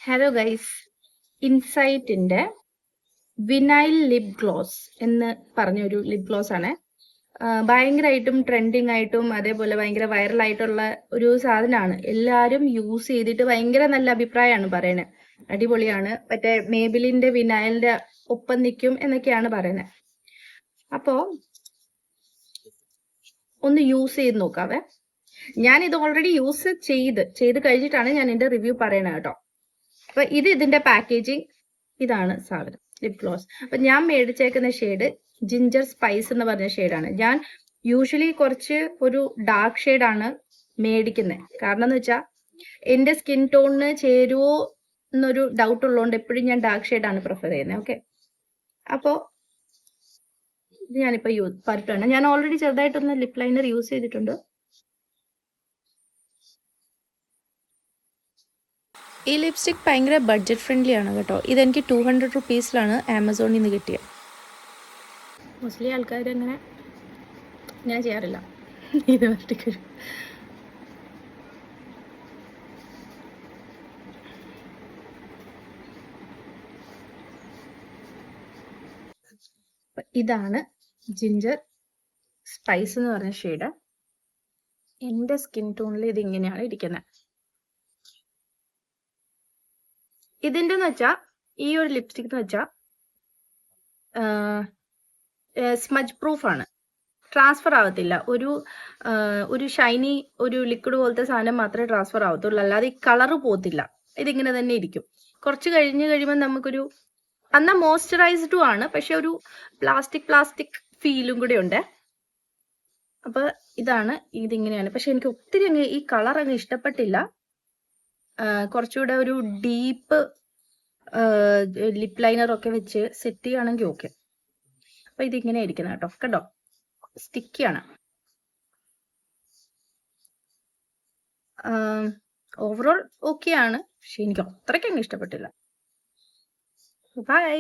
Hello guys, ഇൻസൈറ്റിന്റെ vinyl lip gloss എന്ന് പറഞ്ഞൊരു ലിപ് ഗ്ലോസ് ആണ്. ഭയങ്കരമായിട്ടും ട്രെൻഡിങ് ആയിട്ടും അതേപോലെ ഭയങ്കര വൈറലായിട്ടുള്ള ഒരു സാധനമാണ്. എല്ലാവരും യൂസ് ചെയ്തിട്ട് ഭയങ്കര നല്ല അഭിപ്രായമാണ് പറയണത്. അടിപൊളിയാണ്, മറ്റേ മേബിലിന്റെ വിനൈലിന്റെ ഒപ്പം നിൽക്കും എന്നൊക്കെയാണ് പറയുന്നത്. അപ്പോ ഒന്ന് യൂസ് ചെയ്ത് നോക്കാവേ. ഞാൻ ഇത് ഓൾറെഡി യൂസ് ചെയ്ത് കഴിഞ്ഞിട്ടാണ് ഞാൻ എന്റെ റിവ്യൂ പറയണത് കേട്ടോ. അപ്പൊ ഇതിന്റെ പാക്കേജിങ് ഇതാണ് സാധനം, ലിപ് ഗ്ലോസ്. അപ്പൊ ഞാൻ മേടിച്ചേക്കുന്ന ഷെയ്ഡ് ജിഞ്ചർ സ്പൈസ് എന്ന് പറഞ്ഞ ഷെയ്ഡാണ്. ഞാൻ യൂഷ്വലി കുറച്ച് ഒരു ഡാർക്ക് ഷെയ്ഡാണ് മേടിക്കുന്നത്. കാരണം എന്ന് വെച്ചാൽ എന്റെ സ്കിൻ ടോണിന് ചേരുവോ എന്നൊരു ഡൗട്ട് ഉള്ളതുകൊണ്ട് എപ്പോഴും ഞാൻ ഡാർക്ക് ഷെയ്ഡാണ് പ്രിഫർ ചെയ്യുന്നത്. ഓക്കെ, അപ്പോ ഇത് ഞാനിപ്പോ പറഞ്ഞിട്ടാണ്. ഞാൻ ഓൾറെഡി ചെറുതായിട്ടൊന്ന് ലിപ് ലൈനർ യൂസ് ചെയ്തിട്ടുണ്ട്. ഈ ലിപ്സ്റ്റിക് ഭയങ്കര ബഡ്ജറ്റ് ഫ്രണ്ട്ലി ആണ് കേട്ടോ. ഇതെനിക്ക് 200 റുപ്പീസിലാണ് ആമസോണിൽ നിന്ന് കിട്ടിയത്. മോസ്റ്റ്ലി ആൾക്കാർ അങ്ങനെ ഞാൻ ചെയ്യാറില്ല. ഇത് ഒറ്റയ്ക്ക് ഇതാണ് ജിഞ്ചർ സ്പൈസ് എന്ന് പറഞ്ഞ ഷെയ്ഡ്. എൻ്റെ സ്കിൻ ടോണിൽ ഇതിങ്ങനെയാണ് ഇരിക്കുന്നത്. ഇതിന്റെ വെച്ചാ ഈ ഒരു ലിപ്സ്റ്റിക് എന്ന് വെച്ചാ സ്മജ് പ്രൂഫ് ആണ്, ട്രാൻസ്ഫർ ആവത്തില്ല. ഒരു ഷൈനി ഒരു ലിക്വിഡ് പോലത്തെ സാധനം മാത്രമേ ട്രാൻസ്ഫർ ആവത്തുള്ളൂ, അല്ലാതെ ഈ കളറ് പോകത്തില്ല. ഇതിങ്ങനെ തന്നെ ഇരിക്കും. കുറച്ച് കഴിയുമ്പോൾ നമുക്കൊരു എന്നാ മോയ്സ്ചറൈസ്ഡും ആണ്, പക്ഷെ ഒരു പ്ലാസ്റ്റിക് ഫീലും കൂടെ ഉണ്ട്. അപ്പൊ ഇതാണ്, ഇതിങ്ങനെയാണ്. പക്ഷെ എനിക്ക് ഒത്തിരി അങ്ങ് ഈ കളർ അങ്ങ് ഇഷ്ടപ്പെട്ടില്ല. കുറച്ചുകൂടെ ഒരു ഡീപ്പ് ലിപ് ലൈനർ ഒക്കെ വെച്ച് സെറ്റ് ചെയ്യുകയാണെങ്കിൽ ഓക്കെ. അപ്പൊ ഇതിങ്ങനെ ഇരിക്കണം കേട്ടോ. കണ്ടോ, സ്റ്റിക്കിയാണ്. ഓവറോൾ ഓക്കെ ആണ്, പക്ഷെ എനിക്ക് അത്രയ്ക്ക് അങ്ങ് ഇഷ്ടപ്പെട്ടില്ല. ബൈ.